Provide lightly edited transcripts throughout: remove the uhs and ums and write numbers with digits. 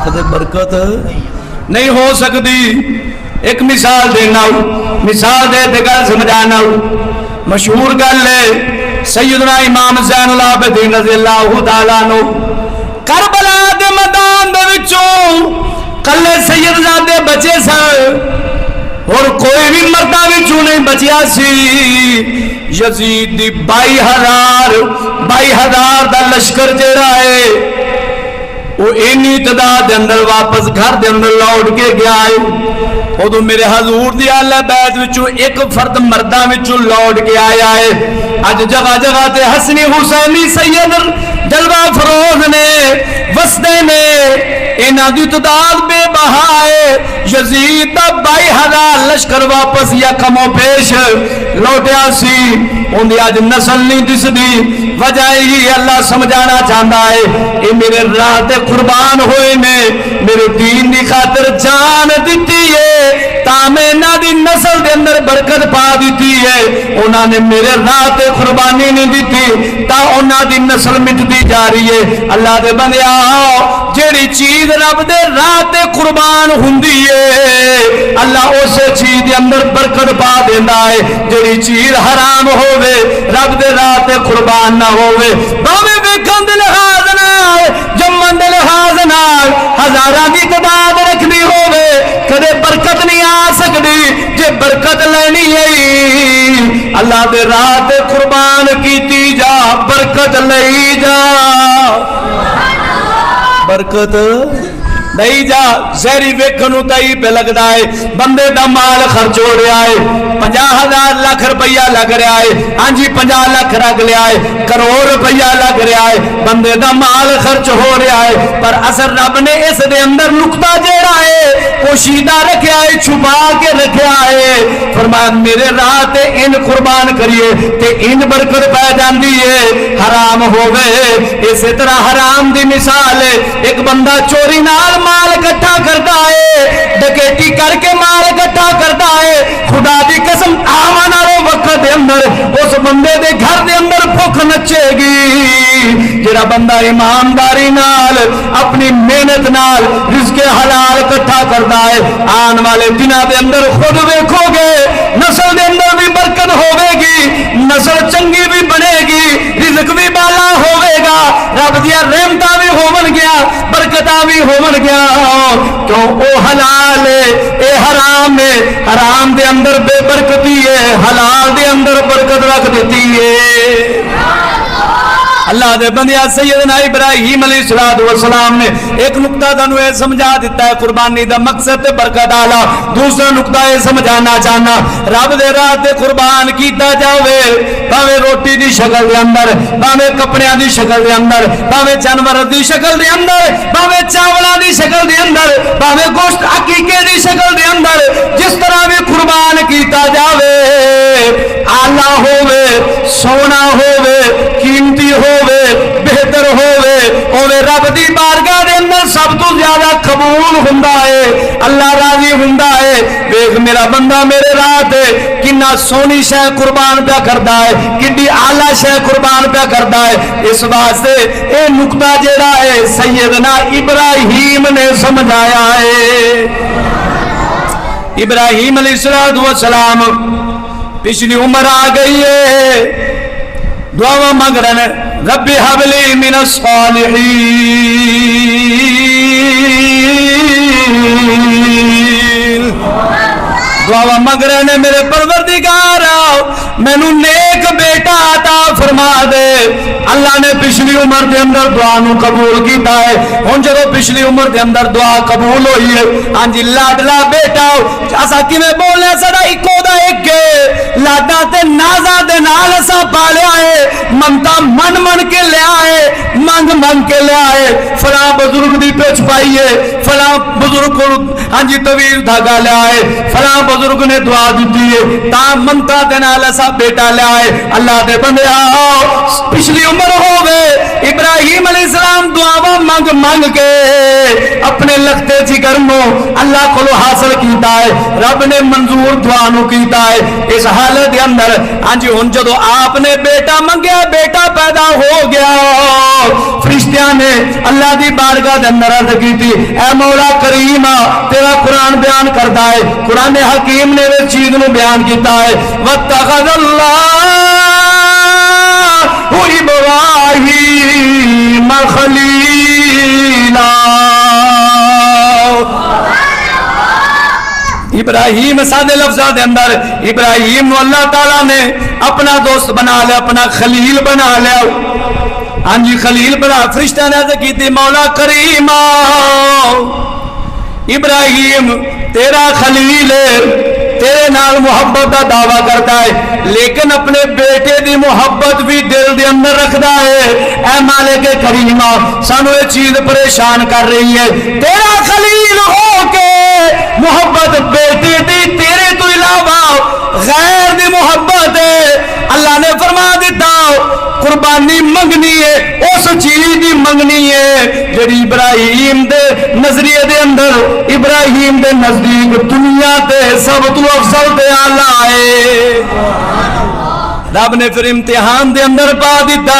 کدے برکت نہیں ہو سکتی. ایک مثال دینا مثال دے تے گل سمجھانا. مشہور گل ہے سیدنا امام زین العابدین رضی اللہ تعالیٰ عنہ کربلا دے میدان دے وچوں کلے سیدزادے بچے سن اور کوئی بھی مردہ وچوں نہیں بچیا سی. یزید دی 22,000 دا لشکر جڑا ہے وہ اینی تعداد دے اندر واپس گھر دے اندر لوٹ کے گیا ہے. ادو میرے حضور دی اہل بیت وچوں ایک فرد مرداں وچوں لوٹ کے آیا ہے. اج جگہ جگہ تے حسنی حسینی سید جلوہ فروز نے وسدے نے انہاں دی تعداد بے بہا ہے. یزید دا 22,000 لشکر واپس یا کمو پیش لوٹیا سی. ان دی اج نسل نہیں دسدی. وجہ ہی اللہ سمجھانا چاہتا ہے اے میرے راہ تے قربان ہوئے نے میرے دین دی خاطر جان دیتی ہے تا میں انہاں دی نسل دے اندر برکت پا دیتی ہے. انہاں نے میرے راہ تے قربانی نہیں دیتی تا انہاں دی نسل مٹتی جا رہی ہے. اللہ دے بندیا جیڑی چیز رب دے راہ تے قربان ہوندی ہے اللہ اس چیز دے اندر برکت پا دیندا ہے. جیڑی چیز حرام ہووے رب دے راہ تے قربان نہ ہووے بھاویں ویکھن دے لحاظ نال جمن دے لحاظ نال ہزاراں دی تعداد رکھنی ہووے کدے برکت نہیں آ سکدی. جے برکت لینی ہے اللہ دے راہ تے قربان کیتی جا برکت لئی جا. برکت نہیں جا زہری ویکھنو تئی پہ لگدا ہے. بندے دا مال خرچ ہو رہا ہے 50,000 لاکھ روپیہ لگ رہا ہے. ہاں جی 50 لاکھ رکھ لیا ہے کروڑ روپیہ لگ رہا ہے. بندے دا مال خرچ ہو رہا ہے پر اثر رب نے اس دے اندر نقطہ جیڑا ہے پوشیدہ رکھیا ہے چھپا کے رکھیا ہے. فرمایا میرے راہ تے ان قربان کریے تے ان برکت پہ جاندی ہے. حرام ہووے اسی طرح حرام دی مثال ہے ایک بندہ چوری نال مال اکٹھا کرتا ہے ڈکیٹی کر کے مال اکٹھا کرتا ہے. خدا دی قسم آون والے وقت دے اندر اس بندے دے گھر دے اندر بھوک نچے گی. جڑا بندہ ایمانداری نال اپنی محنت نال رزق حلال اکٹھا کرتا ہے آن والے دنوں دے اندر خود ویکھو گے نسل دے اندر بھی برکت ہوے گی نسل چنگی بھی بنے گی رزق بھی بالا ہوے گا رب دیا رحمتاں بھی ہون گیا برکتاں بھی ہون گیا. کیوں او حلال ہے اے حرام ہے. حرام دے اندر بے برکتی ہے حلال دے اندر برکت رکھ دیتی ہے. اللہ دے بندیا سیدنا ابراہیم علیہ السلام نے ایک نقطہ تانوں اے سمجھا دیتا ہے قربانی دا مقصد تے برکت آلا. دوسرا نقطہ اے سمجھانا چاہنا رب دے راہ تے قربان کیتا جاوے بھاویں روٹی دی شکل دے اندر بھاویں کپڑیاں دی شکل دے اندر بھاویں جانور دی شکل دے اندر بھاویں چاولاں دی شکل دے اندر بھاویں گوشت عقیقے دی شکل دے اندر جس طرح بھی قربان کیتا جاوے آلہ ہووے سونا ہووے قیمتی ہووے بہتر ہووے اوے رب دی بارگاہ دے اندر سب تو زیادہ قبول ہوندا ہے اللہ راضی ہوندا ہے. ویکھ میرا بندہ میرے راہ تے کنا سونی شے قربان پیا کردا ہے کڈی اعلی شے قربان پیا کردا ہے. اس واسطے اے نقطہ جیڑا ہے سیدنا ابراہیم نے سمجھایا ہے. ابراہیم علیہ السلام پچھلی عمر آ گئی ہے دعا مانگ رہے ہیں رب ہب لی من الصالحین. دعا مانگ رہے ہیں میرے پروردگار مینوں نیک بیٹا عطا فرما دے. اللہ نے پچھلی عمر دے اندر دعا نو قبول کیتا ہے. ہن جدوں پچھلی عمر دے اندر دعا قبول ہوئی ہے ہاں جی لاڈلا بیٹا اسا کیویں بولنے سدا اکو دا ایک لاڈا تے نازا دے نال اسا پالیا ہے منتا من من کے لیا ہے منگ منگ کے لیا ہے. فلاں بزرگ دی پچھ پائی ہے فلاں بزرگ کو ہاں جی طویل دھاگا لیا ہے فلاں بزرگ نے دعا دیتی ہے تا منتا دے نال اسا بیٹا لیا ہے. اللہ دے بندے آؤ پچھلی عمر ہووے ابراہیم علیہ السلام دعاواں منگ منگ کے اپنے رکھتے جگر نو اللہ کو حاصل کیتا ہے، رب نے منظور دعا نو کیتا ہے۔ اس حالت دے اندر ہاں جی ہن جدو آپ نے بیٹا منگیا، بیٹا پیدا ہو گیا، فرشتیاں نے اللہ دی بارگاہ دے اندر عرض کیتی اے مولا کریم تیرا قرآن بیان کرتا ہے، قرآن حکیم نے اس چیز نو بیان کیتا ہے واتخذ اللہ ابراہیم خلیلا، ابراہیم سادے لفظوں دے اندر ابراہیم نو اللہ تعالیٰ نے اپنا دوست بنا لیا، اپنا خلیل بنا لیا۔ ہاں جی خلیل بنا، فرشتہ نے عرض کی تھی مولا کریم ابراہیم تیرا خلیل ہے، تیرے نال محبت کا دعویٰ کرتا ہے لیکن اپنے بیٹے دی محبت بھی دل دے اندر رکھتا ہے۔ اے مالک کریم سانو یہ چیز پریشان کر رہی ہے، تیرا خلیل ہو کے محبت بیٹے دی تیرے تو علاوہ غیر دی محبت ہے۔ اللہ نے فرما دیتا قربانی منگنی ہے اس چیز دی منگنی ہے جڑی ابراہیم دے نظریے دے اندر، ابراہیم دے نزدیک دنیا تے سب تو افضل تے اعلیٰ ہے۔ رب نے پھر امتحان دے اندر پا دیتا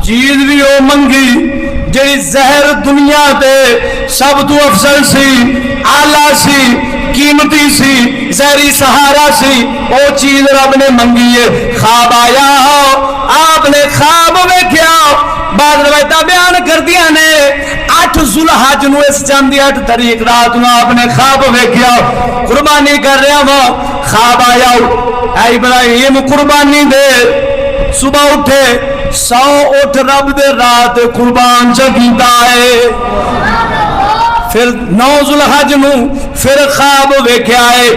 چیز بھی وہ منگی جڑی زہر دنیا تے سب تو افضل سی، اعلیٰ سی، قیمتی سی، زہری سہارا سی، وہ چیز رب نے منگی ہے۔ خواب آیا آپ نے خواب ویکھیا، بعض روایتاں بیان کردیاں نے 8 ذوالحج نو اس چاندی 8 تاریخ رات نو آپ نے خواب ویکھیا قربانی کر رہا وا، خواب آیا اے ابراہیم قربانی دے، صبح اٹھے 100 اٹھ رب دے رات قربان چکیتا ہے۔ پھر 9 ذوالحج نو پھر خواب ویکھیا ہے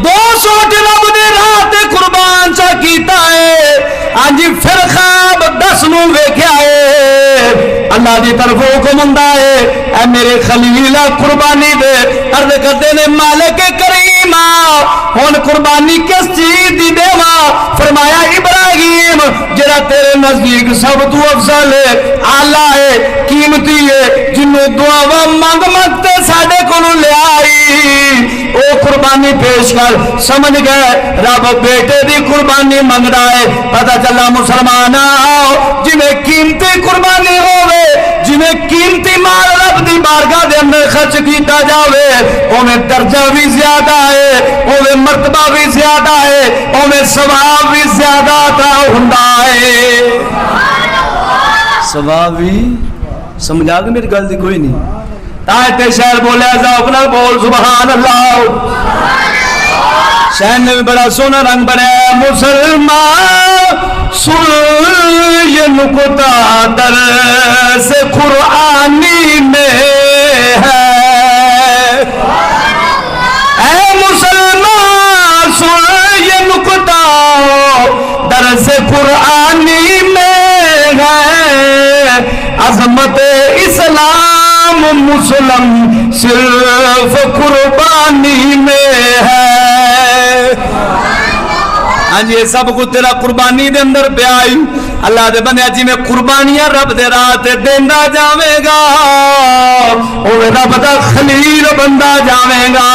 200 اٹھ رب دے رات قربان چکیتا ہے۔ ہاں جی پھر خواب 10 نو ویکھیا ہے، اللہ دی طرف حکم ہوندا ہے اے میرے خلیل قربانی دے، عرض کرتے نے مالک کریم ہن قربانی کس چیز دی دیواں؟ فرمایا ابراہیم جڑا تیرے نزدیک سب تو افضل ہے، اعلیٰ ہے، قیمتی ہے، جنوں دعاواں منگ منگ تے ساڈے کولوں لے آئی او قربانی پیش کر۔ سمجھ گئے رب بیٹے دی قربانی منگدا ہے۔ پتہ چلا مسلمان جی میں قیمتی قربانی ہوے، جی میں قیمتی مال رب دی بارگاہ دے اندر خرچ کیتا جاوے اوویں درجہ بھی زیادہ ہے، اوویں مرتبہ بھی زیادہ ہے، اوویں ثواب بھی زیادہ عطا ہوندا ہے۔ ثواب بھی سمجھا گے میری گل دی کوئی نہیں؟ تاہتے شہر بولے ذوق نال بول سبحان اللہ۔ شہر نے بھی بڑا سونا رنگ بنایا مسلمان سن یہ نکتہ درس قرآنی میں ہے، اے مسلمان سن یہ نکتہ درس قرآنی میں ہے، عظمت اسلام مسلم صرف قربانی میں ہے۔ ہاں جی یہ سب کچھ تیرا قربانی دے اندر پہ آئی۔ اللہ دے بندے جی میں قربانیاں رب دے راہ تے دیندا جاویں گا او رب دا خلیل بندا جاویں گا۔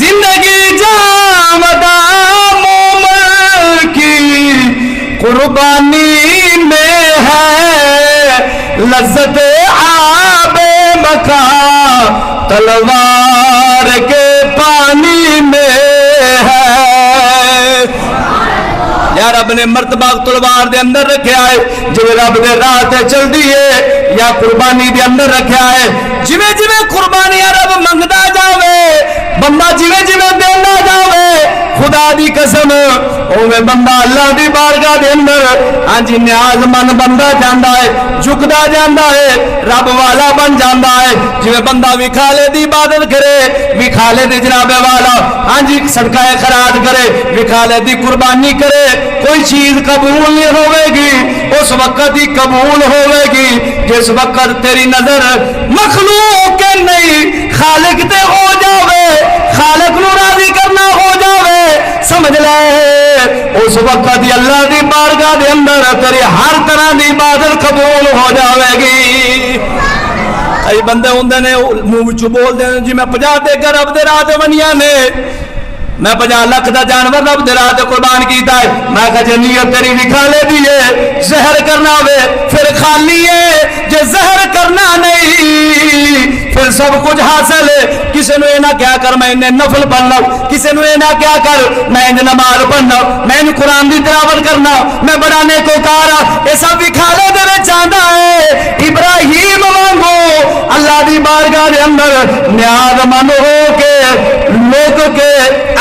زندگی جاودا مومن کی قربانی میں ہے، لذت آب مکا تلوار کے پانی میں ہے۔ یا رب نے مرتبہ تلوار دے اندر رکھیا ہے، جو رب دے راہ تے چل دی ہے، یا قربانی دے اندر رکھیا ہے۔ جویں جویں قربانیاں رب منگدا جاوے بندہ جویں جویں دیندا جاوے، خدا دی قسم اوویں بندہ اللہ دی بارگاہ دے اندر ہاں جی نیاز مند بندہ جاندا ہے، جھکدا جاندا ہے، رب والا بن جاندا ہے۔ جویں بندہ وکھالے دی عبادت کرے، وکھالے دی جناب والا ہاں جی صدقہ خیرات کرے، وکھالے دی قربانی کرے، کوئی چیز قبول نہیں ہوے گی، اس وقت ہی قبول ہوے گی جس وقت تیری نظر مخلوق کے نہیں خالق تے ہو جاوے، خالق نو راضی کرنا ہو جاوے، سمجھ لے اس وقت ہی اللہ دی بارگاہ دے اندر تیری ہر طرح دی عبادت قبول ہو جاوے گی۔ کئی بندے ہوندے نے منہ وچوں بولدے نے جی میں 50 دے کے رب دے راہ تے بنیاں نے، میں 50 لاکھ دا جانور رب دے راہ تے قربان کیتا ہے۔ میں کہا جے نیت تیری بھی کھالے دی ہے، زہر کرنا ہوے پھر خالی ہے، جے زہر کرنا نہیں پھر سب کچھ حاصل ہے۔ کسی نے نہ کیا کر میں انہیں نفل پڑھنا، کسی نے نہ کیا کر میں انہیں نماز پڑھنا، میں انہیں قرآن دی تلاوت کرنا، میں بڑا نیکوکار ہاں، یہ سب بھی کھالے دے وچ آندا ہے۔ ابراہیم وانگو اللہ دی بارگاہ دے اندر نیاز مند ہو کے لوگ کے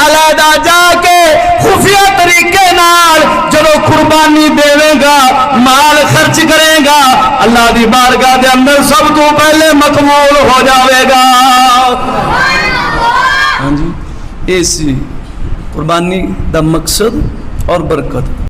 علیحدہ جا کے خفیہ طریقے نال جدو قربانی دے گا، مال خرچ کرے گا، اللہ دی بارگاہ دے اندر سب تو پہلے مقبول ہو جاوے گا۔ ہاں جی، اسی قربانی دا مقصد اور برکت